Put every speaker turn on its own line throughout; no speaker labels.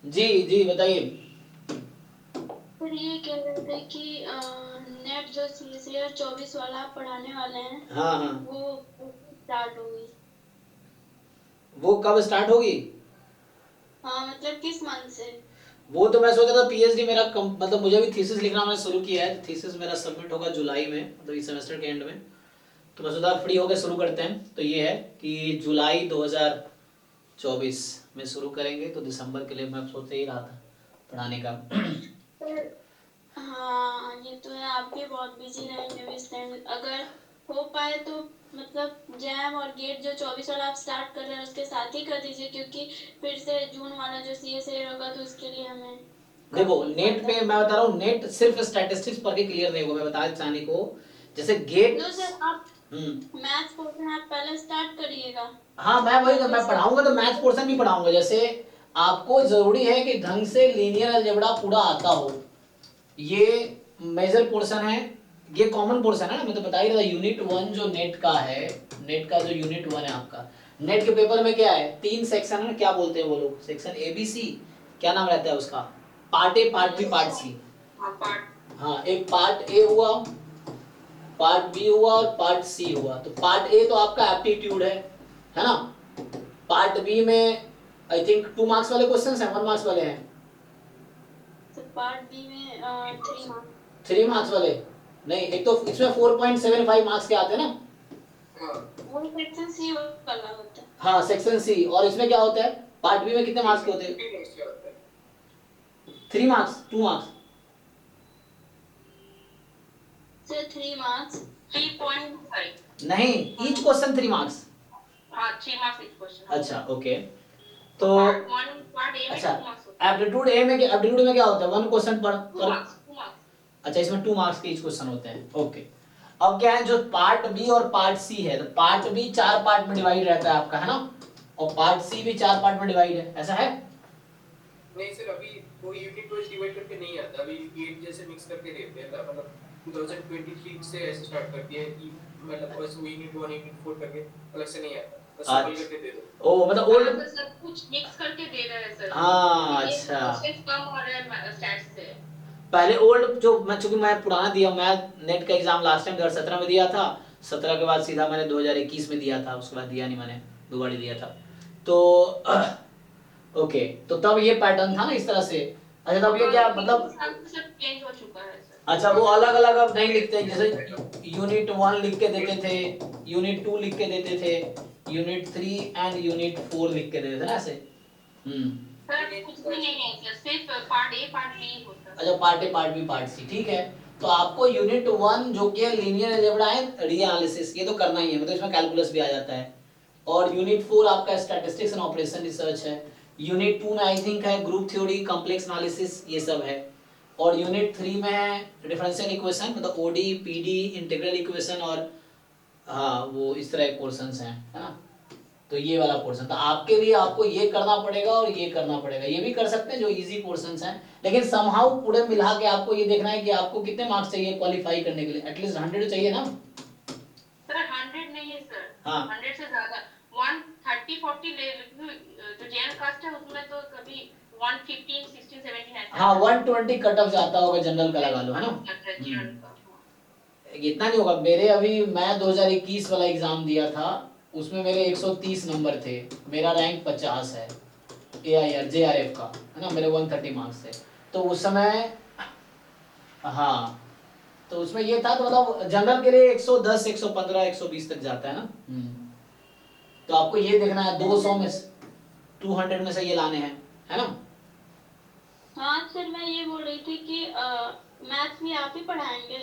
जी जी बताइए।
सर ये कह रहे थे कि नेट जो CSIR 24 वाला आप पढ़ाने वाले हैं
हाँ हाँ।
वो स्टार्ट होगी।
वो कब स्टार्ट होगी?
हाँ मतलब किस मंथ से?
वो तो मैं सोच रहा था पीएचडी मेरा मतलब मुझे भी थीसिस लिखना मैंने शुरू किया है, थीसिस मेरा सबमिट होगा जुलाई में, मतलब इस सेमेस्टर के एंड में। तो मैं सोचा फ्री होकर शुरू करते हैं, तो ये है कि जुलाई 2024 में शुरू करेंगे, तो दिसंबर के लिए मैं सोच ही रहा था पढ़ाने का।
सर हाँ ये तो है, आप भी बहुत बिजी रहेंगे इस टाइम। अगर हो पाए तो मतलब जैम और गेट जो 24 वाला आप स्टार्ट कर रहे हैं उसके साथ ही कर दीजिए, क्योंकि फिर से जून वाला जो CSIR होगा तो उसके लिए हमें
देखो
काफी
नेट
फायदा
पे मैं बता रहा हूँ, नेट सिर्फ स्टैटिस्टिक्स पढ़ के क्लियर नहीं होगा, मैं बता चाहने को जैसे गेट।
तो सर आप
हम्म।
मैथ्स पोर्शन आप पहले स्टार्ट करिएगा।
हाँ मैं वही,
और
मैं
उसके
पढ़ाऊंगा तो मैथ्स पोर्शन भी पढ़ाऊंगा। जैसे आपको जरूरी है कि ढंग से लीनियर अलजेब्रा पूरा आता हो, ये मेजर पोर्शन है, ये कॉमन पोर्शन है ना। मैं तो बता ही रहा था यूनिट 1 जो नेट का है, नेट का जो यूनिट 1 है आपका, नेट के पेपर में क्या है, 3 सेक्शन है, क्या बोलते हैं वो लोग, सेक्शन ABC, क्या नाम रहता है उसका, part A part B part C. हाँ एक पार्ट ए हुआ, पार्ट बी हुआ और पार्ट सी हुआ। तो पार्ट ए तो आपका एप्टीट्यूड है ना। पार्ट बी में आई थिंक 2 मार्क्स वाले क्वेश्चंस हैं, 1 मार्क्स वाले हैं।
तो पार्ट बी में 3 मार्क्स।
3 मार्क्स वाले नहीं, एक तो इसमें 4.75 मार्क्स के आते हैं ना।
वो सेक्शन सी वाला होता है।
हाँ सेक्शन सी, और इसमें क्या होता है, पार्ट बी में कितने मार्क्स के होते हैं? 3 मार्क्स, 2 मार्क्स।
Sir 3 marks. 3.5।
नहीं, ईच
हाँ
क्वेश्चन 3 मार्क्स।
हाँ 3 मार्क्स एक क्वेश्चन।
अच्छा ओके। तो
पार्ट ए में
अच्छा,
2 मार्क्स होता
एप्टीट्यूड ए में, एप्टीट्यूड में क्या होता है, 1 क्वेश्चन
है।
पर।
2 मार्क्स।
अच्छा इसमें 2 मार्क्स के ईच क्वेश्चन होते हैं, ओके। अब क्या है, जो पार्ट बी और पार्ट सी है, तो पार्ट बी 4 पार्ट में डिवाइड रहता है आपका, है ना, और पार्ट सी भी 4 पार्ट में डिवाइड है, ऐसा है।
नहीं सर, अभी वो यूनिट वाइज डिवाइड करके नहीं आता, अभी गेट जैसे मिक्स करके देते हैं, मतलब 2023 से ऐसे स्टार्ट कर दिया है कि मतलब बस वो यूनिट 1 यूनिट 4 करके अलग से नहीं आता, बस सिंपल
अच्छा,
करके दे दो।
ओ मतलब
हाँ
ओल्ड।
सर सब कुछ मिक्स करके दे रहे हैं सर।
हाँ
ये
अच्छा।
प्रोसेस कम हो रहा है स्टैट्स से।
पहले ओल्ड जो मैं, चूंकि मैं पुराना दिया, मैं नेट का एग्जाम लास्ट टाइम 2017 में दिया था, 17 के बाद सीधा मैंने 2021 में दिया था, उसके बाद दिया नहीं मैंने, 2 बार ही दिया था। तो ओके, तो तब ये पैटर्न था ना इस तरह से। अच्छा तब ये
हाँ
क्या
लेकिन
मतलब,
इस साल से सब चेंज हो चुका है सर।
अच्छा वो अलग अलग अब नहीं लिखते, जैसे यूनिट 1 लिख के देते थे, यूनिट 2 लिख के देते थे, यूनिट 3 एंड यूनिट 4 लिख के देते थे ना ऐसे। हम्म।
सर कुछ भी नहीं है सर, सिर्फ पार्ट ए पार्ट बी होता है।
अच्छा part A part B part C, ठीक है। तो आपको यूनिट 1 जो कि लीनियर अलजेब्रा है, रीएनालिसिस, ये तो करना ही है, मतलब इसमें कैलकुलस भी आ जाता है। और यूनिट 4 आपका स्टैटिस्टिक्स एंड ऑपरेशन रिसर्च है। यूनिट 2 में आई थिंक है ग्रुप थ्योरी, कॉम्प्लेक्स एनालिसिस, ये सब है। और यूनिट 3 में है डिफरेंशियल इक्वेशन, मतलब ओडी पीडी इंटीग्रल इक्वेशन, और हाँ वो इस तरह के पोर्शंस हैं, है ना। तो ये वाला पोर्शन था आपके लिए, आपको ये करना पड़ेगा और ये करना पड़ेगा, ये भी कर सकते हैं जो इजी पोर्शंस हैं, लेकिन समहाउ पूरे मिला के आपको ये देखना है कि आपको कितने मार्क्स चाहिए क्वालिफाई करने के लिए, एटलीस्ट 100 चाहिए ना।
सर 100 नहीं है सर,
हाँ
100 से ज्यादा 130-40 ले, जो जनरल कास्ट है उसमें तो कभी 115-16-17 ऐसा
हाँ,
आता है।
120 कट ऑफ जाता होगा, जनरल का लगा लो, है ना।
जनरल का हाँ।
इतना नहीं होगा मेरे, अभी मैं 2021 वाला एग्जाम दिया था, उसमें मेरे 130 नंबर थे, मेरा रैंक 50 है AIR JRF का, है ना, मेरे 130 मार्क्स थे। तो उस समय, हाँ, तो उसमें ये था, तो मतलब जनरल के लिए 110 115 120 तक जाता है ना। तो आपको ये देखना है 200 में से, 200 में से ये लाने हैं, है ना।
हाँ सर मैं ये बोल रही थी कि मैथ्स भी आप ही पढ़ाएंगे।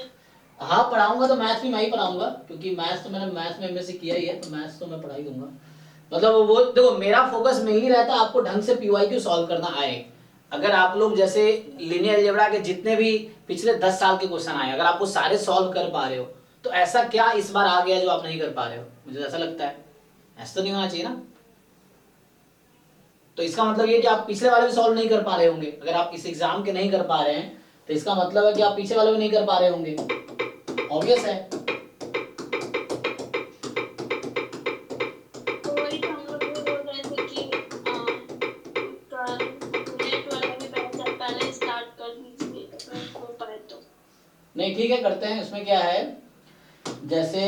हाँ पढ़ाऊंगा, तो मैथ्स भी मैं ही पढ़ाऊंगा, क्योंकि मैथ्स तो मैंने मैथ्स में MSc किया ही है, तो मैथ्स तो मैं पढ़ा ही दूंगा। मतलब वो देखो मेरा फोकस में ही रहता है आपको ढंग से PYQ सॉल्व करना आए। अगर आप लोग जैसे लीनियर अलजेब्रा के जितने भी पिछले 10 साल के क्वेश्चन आए, अगर आप वो सारे सॉल्व कर पा रहे हो, तो ऐसा क्या इस बार आ गया जो आप नहीं कर पा रहे हो, मुझे ऐसा लगता है। ऐसा तो नहीं होना चाहिए ना। तो इसका मतलब ये कि आप पिछले वाले भी सॉल्व नहीं कर पा रहे होंगे, अगर आप इस एग्जाम के नहीं कर पा रहे हैं, तो इसका मतलब है कि आप पीछे वाले भी नहीं कर पा रहे होंगे, ऑब्वियस है।
तो वही तो हम लोग भी बोल रहे थे कि नेट
नहीं ठीक है, करते हैं। उसमें क्या है, जैसे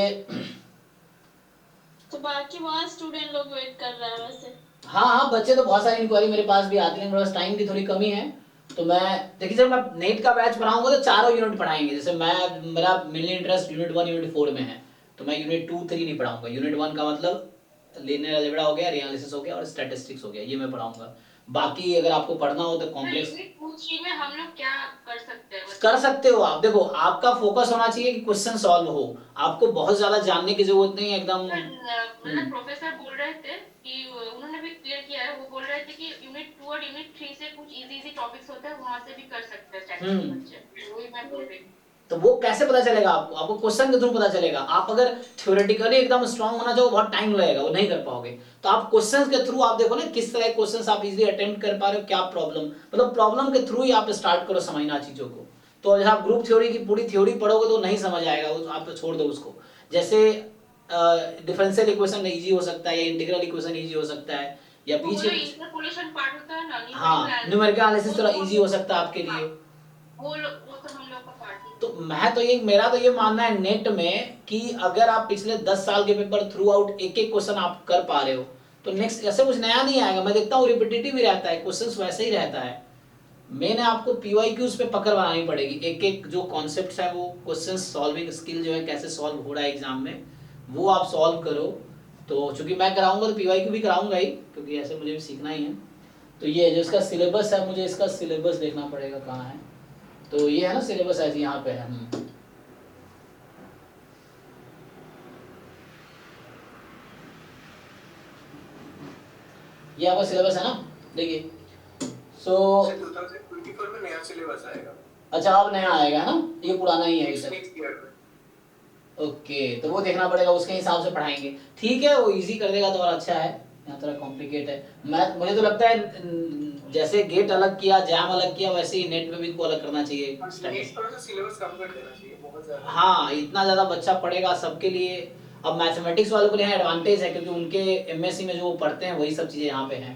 तो बाकी बहुत स्टूडेंट लोग वेट कर रहे हैं वैसे।
हाँ हाँ, बच्चे तो बहुत सारी इंक्वायरी मेरे पास भी आती है, मेरे पास टाइम की थोड़ी कमी है। तो मैं देखिए, जब मैं नेट का बैच पढ़ाऊंगा तो चारों यूनिट पढ़ाएंगे। जैसे मेरा मेनली इंटरेस्ट यूनिट 1 यूनिट 4 में है, तो मैं यूनिट 2 3 नहीं पढ़ाऊंगा। यूनिट 1 का मतलब लीनियर अलजेब्रा हो गया, एनालिसिस हो गया और स्टैटिस्टिक्स हो गया, ये मैं पढ़ाऊंगा। बाकी अगर आपको पढ़ना हो तो
तो
कॉम्प्लेक्स
यूनिट 2-3 में हम लोग क्या कर सकते हैं?
कर सकते हो आप। देखो, आपका फोकस होना चाहिए कि क्वेश्चन सॉल्व हो, आपको बहुत ज्यादा जानने की जरूरत नहीं है एकदम।
मतलब प्रोफेसर बोल रहे थे कि उन्होंने भी क्लियर किया है, वो बोल रहे थे कि यूनिट 2 और यूनिट 3 से कुछ इजी टॉपिक्स होते हैं, वहां से भी कर सकते हैं स्टैटिस्टिक्स बच्चे। वही मैं बोल रही हूँ।
तो वो कैसे पता चलेगा आपको? आपको क्वेश्चन के थ्रू पता चलेगा। आप अगर थ्योरेटिकली एकदम स्ट्रांग होना चाहो, बहुत टाइम लगेगा, वो नहीं कर पाओगे। तो आप क्वेश्चंस के थ्रू आप देखो ना, किस तरह के क्वेश्चंस आप इजीली अटेम्प्ट कर पा रहे हो, क्या प्रॉब्लम, मतलब प्रॉब्लम के थ्रू ही आप स्टार्ट करो समझना चीजों को। तो जब आप ग्रुप थ्योरी की पूरी थ्योरी पढ़ोगे तो नहीं समझ आएगा, आप तो छोड़ दो उसको। जैसे डिफरेंशियल इक्वेशन इजी हो सकता है, या इंटीग्रल इक्वेशन इजी हो सकता है, या
तो
बीच
वो जो
में
इंटरपोलेशन पार्ट होता है ना,
हाँ न्यूमेरिकल एनालिसिस थोड़ा इजी हो सकता है आपके लिए।
वो तो हम लोग का पार्ट है।
तो मेरा तो ये मानना है नेट में कि अगर आप पिछले 10 साल के पेपर थ्रू आउट एक एक क्वेश्चन आप कर पा रहे हो तो नेक्स्ट ऐसे कुछ नया नहीं आएगा। मैं देखता हूँ रिपीटेटिव ही रहता है, क्वेश्चंस वैसे ही रहता है। मैंने आपको पीवाईक्यूज पे पकड़ बनानी पड़ेगी, एक एक जो कॉन्सेप्ट्स है, वो क्वेश्चन सॉल्विंग स्किल जो है कैसे सॉल्व हो रहा है एग्जाम में, वो आप सॉल्व करो। तो चूंकि मैं कराऊंगा तो पीवाईक्यू भी कराऊंगा ही, क्योंकि ऐसे मुझे भी सीखना ही है। तो ये जो इसका सिलेबस है, मुझे इसका सिलेबस देखना पड़ेगा कहाँ है। तो ये है ना सिलेबस, ऐसे यहाँ पे है। ये आपका सिलेबस है ना, देखिए। सो
2024 में नया सिलेबस आएगा।
अच्छा, अब नया आएगा ना, ये पुराना ही है अभी तक।
नेक्स्ट ईयर में।
ओके, तो वो देखना पड़ेगा, उसके हिसाब से पढ़ाएंगे। ठीक है, वो इजी कर देगा तो और अच्छा है। यहाँ थोड़ा कॉम्प्लिकेट है। मुझे तो लगता है जैसे गेट अलग किया, जैम अलग किया, वैसे ही नेट में भी इनको अलग करना चाहिए।
थोड़ा सा सिलेबस कम कर देना चाहिए, बहुत ज्यादा।
हाँ, इतना ज्यादा बच्चा पढ़ेगा सबके लिए। अब मैथमेटिक्स वालों के लिए एडवांटेज है, क्योंकि उनके एमएससी में जो वो पढ़ते हैं वही सब चीजें यहाँ पे हैं,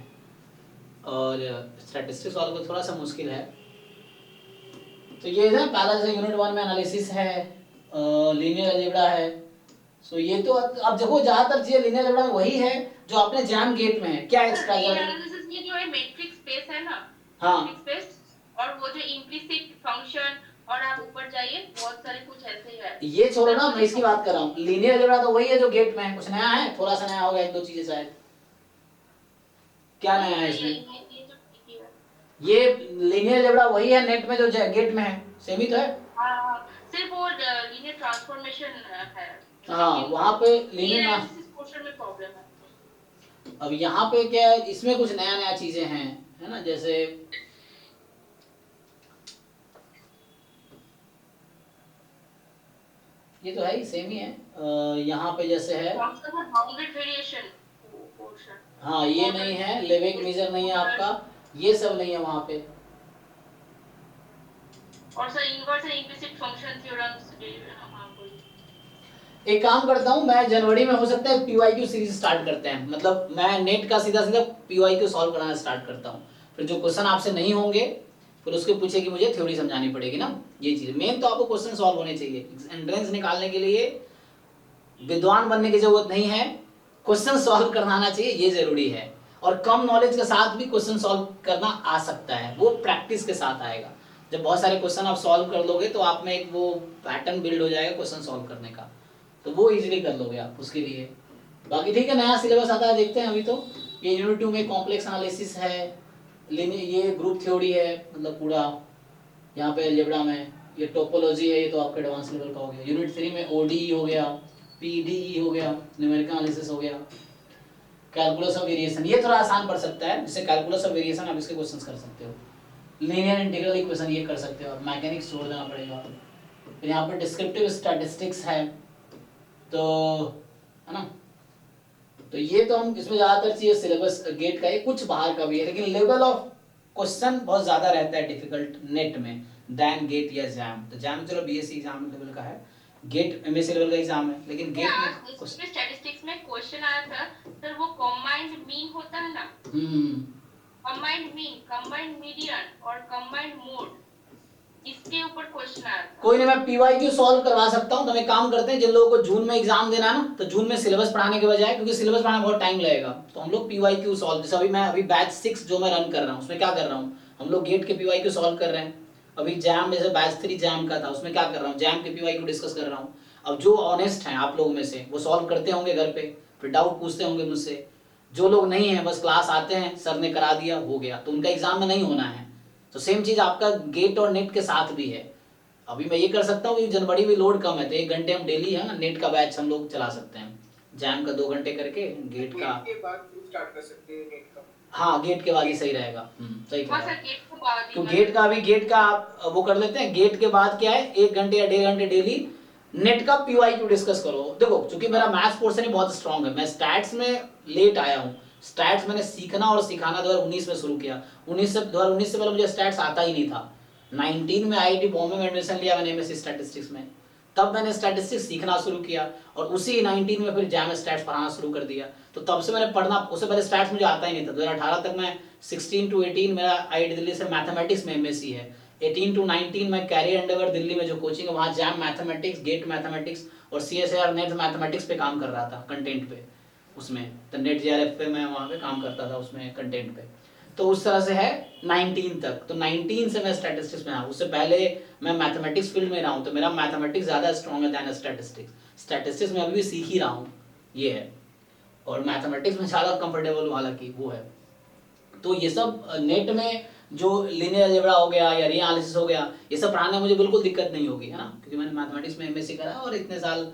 और स्टैटिस्टिक्स वालों को थोड़ा सा मुश्किल है। तो ये है पहला, जैसे यूनिट 1 में एनालिसिस है, लीनियर अलजेब्रा है। सो ये तो अब देखो, ज्यादातर चीजें लीनियर अलजेब्रा में वही है जो आपने जैम गेट में है। क्या एक्स्ट्रा
एनालिसिस में जो है मैट्रिक्स स्पेस है ना,
हाँ
मैट्रिक्स स्पेस, और वो जो इम्प्लिसिट फंक्शन, और आप ऊपर जाइए बहुत सारे कुछ ऐसे ही है।
ये छोड़ो ना, मैं इसकी बात कर रहा हूँ। लीनियर अलजेब्रा तो वही है जो गेट में है, कुछ नया है? थोड़ा सा नया होगा, एक दो चीजें शायद। क्या नया है इसमें? ये लीनियर अलजेब्रा वही है नेट में जो गेट में है, सेम ही तो है।
हाँ, सिर्फ वो लीनियर ट्रांसफॉर्मेशन है।
हाँ, वहाँ पे लीनियर
एनालिसिस पोर्शन में प्रॉब्लम है।
अब यहाँ पे क्या है, इसमें कुछ नया नया चीजें हैं, है ना। जैसे ये तो है ही, सेम ही है। यहाँ पे जैसे है,
बाउंडेड वेरिएशन पोर्शन,
हाँ ये नहीं है। लेवेक मेजर नहीं है आपका, ये सब नहीं है वहाँ पे।
और sir inverse and implicit function theorems.
एक काम करता हूँ, मैं जनवरी में हो सकता है पीवाईक्यू सीरीज स्टार्ट करते हैं। मतलब मैं नेट का सीधा सीधा पीवाईक्यू सॉल्व कराना स्टार्ट करता हूँ। फिर जो क्वेश्चन आपसे नहीं होंगे, फिर उसके पूछे कि मुझे थ्योरी समझानी पड़ेगी ना। ये चीज मेन तो आपको क्वेश्चन सॉल्व होने चाहिए। एंट्रेंस निकालने के लिए विद्वान बनने की जरूरत नहीं है, क्वेश्चन सॉल्व करना आना चाहिए, ये जरूरी है। और कम नॉलेज के साथ भी क्वेश्चन सॉल्व करना आ सकता है, वो प्रैक्टिस के साथ आएगा। जब बहुत सारे क्वेश्चन आप सॉल्व कर लोगे तो आप में एक वो पैटर्न बिल्ड हो जाएगा क्वेश्चन सॉल्व करने का, तो वो इजीली कर लोगे आप उसके लिए। बाकी ठीक है, नया सिलेबस आता है, देखते हैं। अभी तो ये यूनिट 2 में कॉम्प्लेक्स एनालिसिस है, ये ग्रुप थ्योरी है, मतलब पूरा। यहाँ पे अलजेब्रा में ये टोपोलॉजी है, ये तो आपका एडवांस लेवल का हो गया। यूनिट 3 में ओडीई हो गया, पीडीई हो गया, न्यूमेरिकल एनालिसिस हो गया, कैलकुलस ऑफ वेरिएशन ये थोड़ा आसान पड़ सकता है। जैसे कैलकुलस ऑफ वेरिएशन आप इसके क्वेश्चंस कर सकते हो, लीनियर इंटीग्रल इक्वेशन ये कर सकते हो, मैकेनिक्स छोड़ देना पड़ेगा। फिर यहाँ पे डिस्क्रिप्टिव स्टैटिस्टिक्स है, तो है ना। तो ये तो हम इसमें ज्यादातर चीजें सिलेबस गेट का है, कुछ बाहर का भी है, लेकिन लेवल ऑफ क्वेश्चन बहुत ज्यादा रहता है डिफिकल्ट नेट में देन गेट या जैम। तो जैम चलो बीएससी एग्जाम लेवल का है, गेट एमएससी लेवल का एग्जाम है, लेकिन गेट में
इसमें स्टैटिस्टिक्स में क्वेश्चन आया था सर, वो कंबाइंड मीन होता है ना, कंबाइंड मीन, कंबाइंड मीडियन और कंबाइंड मोड, इसके ऊपर क्वेश्चन आया था।
कोई नहीं, मैं पीवाईक्यू सॉल्व करवा सकता हूँ। तो हम एक काम करते हैं, जिन लोगों को जून में एग्जाम देना है ना, तो जून में सिलेबस पढ़ाने के बजाय, क्योंकि सिलेबस पढ़ाने में बहुत टाइम लगेगा, तो हम लोग पीवाईक्यू सॉल्व, जैसे अभी बैच 6 जो मैं रन कर रहा हूँ उसमें क्या कर रहा हूँ, हम लोग गेट के पीवाईक्यू सॉल्व कर रहे हैं। अभी जैम जैसे बैच 3 जैम का था, उसमें क्या कर रहा हूँ, जैम के पीवाईक्यू डिस्कस कर रहा हूँ। अब जो ऑनेस्ट हैं आप लोगों में से, वो सॉल्व करते होंगे घर पे, फिर डाउट पूछते होंगे मुझसे। जो लोग नहीं है, बस क्लास आते हैं, सर ने करा दिया, हो गया, तो उनका एग्जाम में नहीं होना है। तो सेम चीज आपका गेट और नेट के साथ भी है। अभी मैं ये कर सकता हूँ कि जनवरी में लोड कम है, तो 1 घंटे हम डेली है ना नेट का बैच हम लोग चला सकते हैं, जैम का 2 घंटे करके, गेट का
के बाद स्टार्ट कर सकते हैं नेट का।
हाँ गेट के बाद ही सही रहेगा। सही कह
हाँ
रहा
सर,
हूँ।
गेट के बाद ही
तो गेट का, अभी गेट का आप वो कर लेते हैं। गेट के बाद क्या है, 1 घंटे या 1.5 घंटे डेली नेट का पीवाईक्यू डिस्कस करो। देखो चूंकि मेरा मैथ्स पोर्शन ही बहुत स्ट्रांग है, मैं स्टैट्स में लेट आया हूँ। स्टैट्स मैंने सीखना और सिखाना 2019 में शुरू किया। 2019 से पहले मुझे स्टैट्स आता ही नहीं था। 19 में आईआईटी बॉम्बे में एडमिशन लिया मैंने एमएससी स्टैटिस्टिक्स में, तब मैंने स्टैटिस्टिक्स सीखना शुरू किया, और उसी 19 में फिर जैम स्टैट्स पढ़ाना शुरू कर दिया। तो तब से मैंने पढ़ना, उससे पहले स्टैट्स मुझे आता ही नहीं था। 2018 तक मैं 16 to 18 मेरा आईआईटी दिल्ली से मैथमेटिक्स में एमएससी है। 18 to 19 मैं कैरियर एंडेवर दिल्ली में जो कोचिंग है वहाँ जैम मैथमेटिक्स, गेट मैथमेटिक्स और सीएसआर नेट मैथमेटिक्स पे काम कर रहा था, कंटेंट पे उसमें। तो नेट जेआरएफ पे मैं वहाँ पे काम करता था उसमें कंटेंट पे। तो उस तरह से है 19 तक। तो 19 से मैं स्टैटिस्टिक्स में आया, उससे पहले मैं मैथमेटिक्स फील्ड में रहा हूँ, तो मेरा मैथमेटिक्स ज़्यादा स्ट्रॉन्ग है दैन स्टैटिस्टिक्स। स्टैटिस्टिक्स में अभी भी सीख ही रहा हूँ, ये है। और मैथमेटिक्स में ज़्यादा कंफर्टेबल हूँ, हालांकि वो है। तो ये सब नेट में जो लीनियर अलजेब्रा हो गया या रीएनालिसिस हो गया, ये सब पढ़ाने में मुझे बिल्कुल दिक्कत नहीं होगी, है ना, क्योंकि मैंने मैथमेटिक्स में एमएससी करा और इतने साल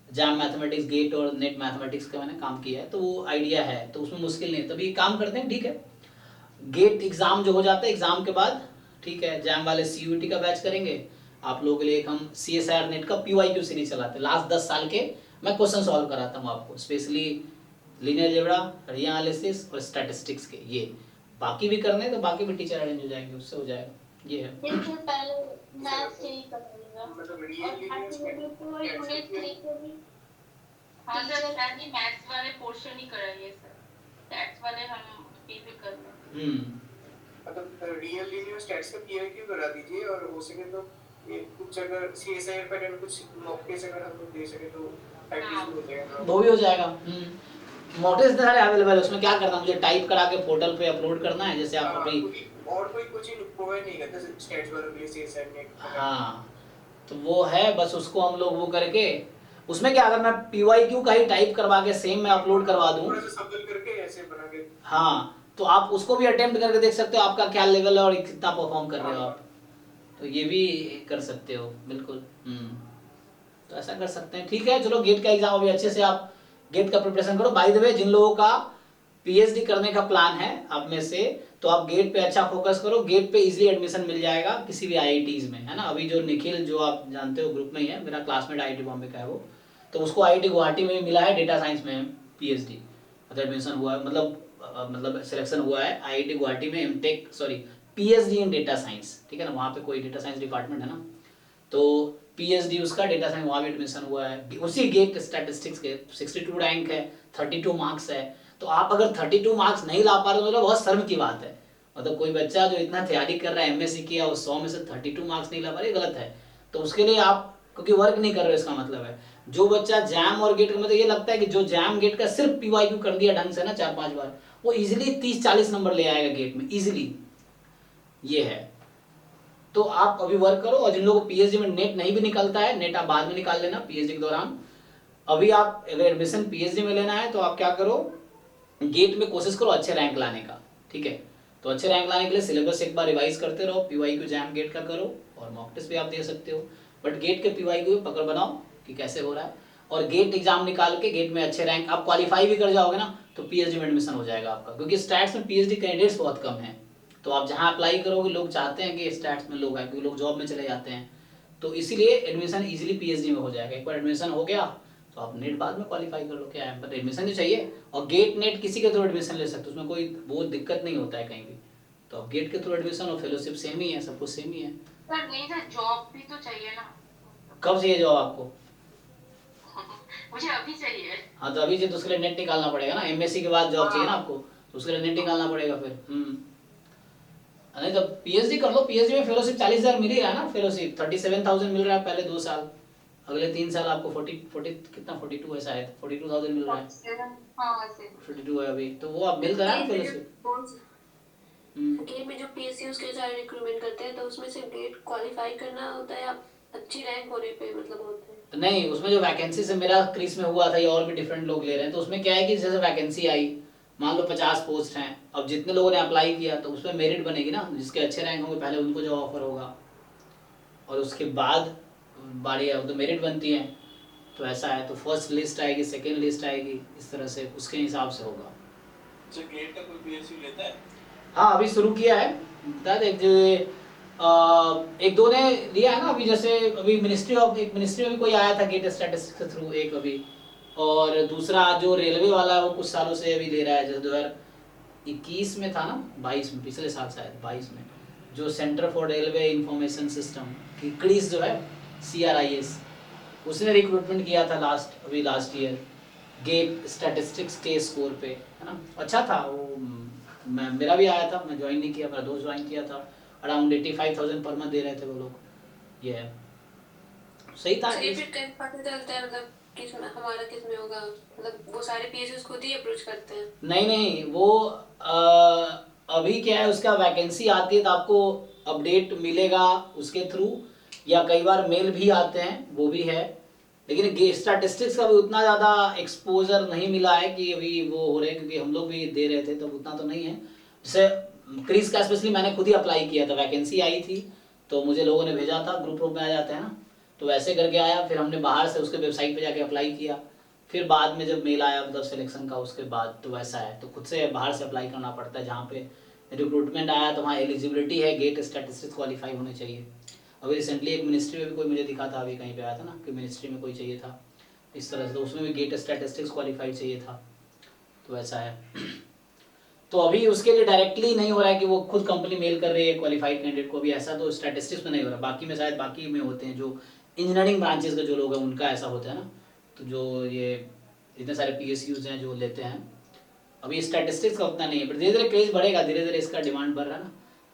जैम मैथमेटिक्स, गेट और नेट मैथमेटिक्स का मैंने काम किया है, तो वो आइडिया है, तो उसमें मुश्किल नहीं है। तभी काम करते हैं, ठीक है। गेट एग्जाम जो हो जाता है, एग्जाम के बाद ठीक है, जैम वाले सीयूईटी का बैच करेंगे आप लोगों के लिए। एक हम सीएसआर नेट का पीवाईक्यू सीरीज चलाते हैं, लास्ट 10 साल के मैं क्वेश्चन सॉल्व कराता हूँ आपको, स्पेशली लीनियर अलजेब्रा, रीएनालिसिस और स्टैटिस्टिक्स के। ये बाकी भी करने तो बाकी भी टीचर अरेंज हो जाएंगे, उससे हो जाएगा। ये है।
देखिए पहले मैथ्स से ही करेगा,
मतलब
और
रियल
यूनिट 3 के भी
हाँ सर, मैंने मैथ्स वाले पोर्शन ही कराइए सर, स्टैट्स वाले हम ये भी कर रहे हैं।
मतलब रियल लीनियर स्टैट्स का पीआईक्यू करा दीजिए, और हो सके तो ये कुछ अगर सीएसआईआर पैटर्न कुछ मॉक टेस्ट अगर हम लोग दे सके तो प्रैक्टिस भी हो जाएगा।
वो भी हो जाएगा। मॉक टेस्ट सारे अवेलेबल है, उसमें क्या करना, मुझे टाइप करा के पोर्टल पे अपलोड करना है, जैसे आप अभी
और कोई कोचिंग प्रोवाइड नहीं करता स्टैट्स वालों के लिए सीएसआईआर नेट।
हाँ, तो वो है, बस उसको हम लोग वो करके, उसमें क्या, अगर मैं पीवाईक्यू का ही टाइप करवा के सेम मैं अपलोड करवा दूं,
थोड़ा सा शब्द करके ऐसे बना के,
हाँ, तो आप उसको भी अटेम्प्ट करके देख सकते हो आपका क्या लेवल है और कितना परफॉर्म कर रहे हो आप। तो ये भी कर सकते हो बिल्कुल। तो ऐसा कर सकते हैं, ठीक है। चलो गेट का एग्जाम अभी अच्छे से आप गेट का प्रिपरेशन करो। बाय द वे, जिन लोगों का पीएचडी करने का प्लान है आप में से, तो आप गेट पे अच्छा फोकस करो। गेट पे इजीली एडमिशन मिल जाएगा किसी भी आईआईटीज में, है ना। अभी जो निखिल, जो आप जानते हो ग्रुप में ही है, मेरा क्लासमेट आईआईटी बॉम्बे का है वो, तो उसको आईआईटी गुवाहाटी में मिला है डेटा साइंस में पीएचडी, मतलब एडमिशन हुआ है, मतलब सिलेक्शन हुआ है आईआईटी गुवाहाटी में MTech, sorry PhD in data science, ठीक है ना। वहाँ पे कोई डेटा साइंस डिपार्टमेंट है ना, तो पीएचडी उसका डेटा साइंस वहाँ भी एडमिशन हुआ है उसी गेट स्टैटिस्टिक्स के। 62 रैंक है, 32 मार्क्स है। तो आप अगर 32 मार्क्स नहीं ला पा रहे हो तो बहुत शर्म की बात है। मतलब कोई बच्चा जो इतना तैयारी कर रहा है, एमएससी किया, वो 100 में से 32 मार्क्स नहीं ला पा रहे, गलत है। तो उसके लिए आप क्योंकि वर्क नहीं कर रहे हो, इसका मतलब है जो बच्चा जैम और गेट का, मतलब ये लगता है कि जो जैम गेट का सिर्फ पीवाईक्यू कर दिया ढंग से ना 4-5 बार, वो इजिली 30-40 नंबर ले आएगा गेट में इजिली, ये है। तो आप अभी वर्क करो। और जिन लोगों को पीएचडी में नेट नहीं भी निकलता है, नेट आप बाद में निकाल लेना पीएचडी के दौरान। अभी आप अगर एडमिशन पीएचडी में लेना है तो आप क्या करो, गेट में कोशिश करो अच्छे रैंक लाने का, ठीक है। तो अच्छे रैंक लाने के लिए सिलेबस एक बार रिवाइज करते रहो, पीवाईक्यू जैम गेट का करो, और मॉक टेस्ट भी आप दे सकते हो, बट गेट के पीवाईक्यू पकड़ बनाओ कि कैसे हो रहा है। और गेट एग्जाम निकाल के गेट में अच्छे रैंक आप क्वालिफाई भी कर जाओगे ना, तो पीएचडी में एडमिशन हो जाएगा आपका, क्योंकि स्टैट्स में पीएचडी कैंडिडेट्स बहुत कम है। तो आप जहाँ अप्लाई करोगे, लोग चाहते हैं कि स्टैट्स में लोग आए, क्योंकि लोग जॉब में चले जाते हैं, तो इसीलिए एडमिशन इजीली पीएचडी में हो जाएगा। एक बार एडमिशन हो गया तो आप नेट बाद में क्वालिफाई कर लो, क्या है, पर एडमिशन ही चाहिए। और गेट नेट किसी के थ्रू एडमिशन ले सकते हो, उसमें कोई बहुत दिक्कत नहीं होता है कहीं भी। तो अब गेट के थ्रू एडमिशन और फेलोशिप सेम ही है, सब कुछ सेम ही है।
सर नहीं सर, जॉब भी तो चाहिए ना।
कब चाहिए जॉब आपको?
मुझे अभी चाहिए।
हाँ, तो अभी से तो उसके लिए नेट निकालना पड़ेगा ना, एमएससी के बाद जॉब चाहिए ना आपको, तो उसके लिए नेट निकालना पड़ेगा फिर। नहीं तो पीएचडी कर लो, पीएचडी में फेलोशिप 40,000 मिल ही रहा है ना, फेलोशिप 37,000 मिल रहा है पहले 2 साल, अगले 3 साल आपको 40 कितना 42 है शायद, 42,000 मिल रहा है,
हाँ वैसे
42 है अभी, तो वो आप मिल रहा है ना फेलोशिप।
गेट में जो पीएसयूज के सारे रिक्रूटमेंट करते हैं तो उसमें से गेट क्वालिफाई करना होता है या अच्छी रैंक होने पे मतलब होता है?
नहीं, उसमें जो वैकेंसी से मेरा क्रीज में हुआ था, ये और भी डिफरेंट लोग ले रहे हैं, तो उसमें क्या है कि जैसे वैकेंसी आई, मान लो 50 पोस्ट हैं, अब जितने लोगों ने अप्लाई किया तो उसमें मेरिट बनेगी ना, जिसके अच्छे रैंक होंगे पहले उनको जो ऑफर होगा, और उसके बाद बारी है तो मेरिट बनती है, तो ऐसा है, तो फर्स्ट लिस्ट आएगी, सेकेंड लिस्ट आएगी, इस तरह से उसके हिसाब से होगा।
गेट का कोई पीएसयू लेता है?
हाँ अभी शुरू किया है, बता दे जो एक दो ने लिया है ना अभी, जैसे अभी मिनिस्ट्री में भी कोई आया था गेट स्टैटिस्टिक्स के थ्रू एक अभी, और दूसरा जो रेलवे वाला है वो कुछ सालों से अभी ले रहा है, जैसे 2021 में था ना, 22 में, पिछले साल शायद 22 में, जो centre for railway information system की क्रीज जो है CRIS, उसने रिक्रूटमेंट किया था लास्ट ईयर गेट स्टैटिस्टिक्स के स्कोर पे, है ना, अच्छा था वो, मेरा भी आया था, मैं ज्वाइन नहीं किया, मेरा दोस्त ज्वाइन किया था, अराउंड 85,000 पर मंथ दे रहे थे वो लोग, ये है सही था।
फिर कैसे पता चलता है मतलब किस में हमारा किस में होगा, मतलब वो सारे पीएसयूज खुद ही अप्रोच करते हैं?
नहीं वो अभी क्या है, उसका वैकेंसी आती है तो आपको अपडेट मिलेगा उसके थ्रू, या कई बार मेल भी आते हैं, वो भी है, लेकिन स्टैटिस्टिक्स का भी उतना ज़्यादा एक्सपोजर नहीं मिला है कि अभी वो हो रहे हैं, क्योंकि हम लोग भी दे रहे थे तब उतना तो नहीं है, जैसे क्रीज का स्पेशली मैंने खुद ही अप्लाई किया था, वैकेंसी आई थी तो मुझे लोगों ने भेजा था, ग्रुप में आ जाते हैं ना, तो वैसे करके आया, फिर हमने बाहर से उसके वेबसाइट पे जाके अप्लाई किया, फिर बाद में जब मेल आया मतलब सिलेक्शन का उसके बाद, तो वैसा है, तो खुद से बाहर से अप्लाई करना पड़ता है, जहाँ पे रिक्रूटमेंट आया तो वहाँ एलिजिबिलिटी है, गेट स्टैटिस्टिक्स क्वालिफाई होने चाहिए। अभी रिसेंटली एक मिनिस्ट्री में भी कोई मुझे दिखा था, अभी कहीं पे आया था ना कि मिनिस्ट्री में कोई चाहिए था इस तरह से, तो उसमें भी गेट स्टैटिस्टिक्स क्वालिफाइड चाहिए था, तो ऐसा है। तो अभी उसके लिए डायरेक्टली नहीं हो रहा है कि वो खुद कंपनी मेल कर रही है क्वालिफाइड कैंडिडेट को, भी ऐसा तो स्टैटिस्टिक्स में नहीं हो रहा, बाकी में शायद बाकी में होते हैं, जो इंजीनियरिंग ब्रांचेस के जो लोग हैं उनका ऐसा होता है ना, तो जो ये इतने सारे PSUs हैं जो लेते हैं, अभी स्टैटिस्टिक्स का उतना नहीं है, पर धीरे धीरे क्रेज बढ़ेगा, धीरे धीरे इसका डिमांड बढ़ रहा है ना,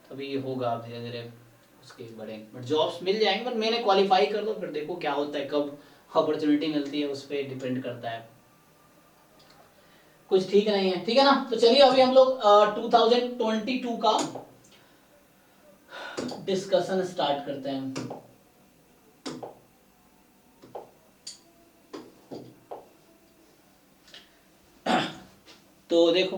तो अभी होगा धीरे धीरे उसके बढ़ेंगे, बट जॉब्स मिल जाएंगे, बट मैंने क्वालिफाई कर लो, फिर देखो क्या होता है, कब अपॉर्चुनिटी मिलती है उस पर डिपेंड करता है, कुछ ठीक नहीं है, ठीक है ना। तो चलिए अभी हम लोग 2022 का डिस्कशन स्टार्ट करते हैं। तो देखो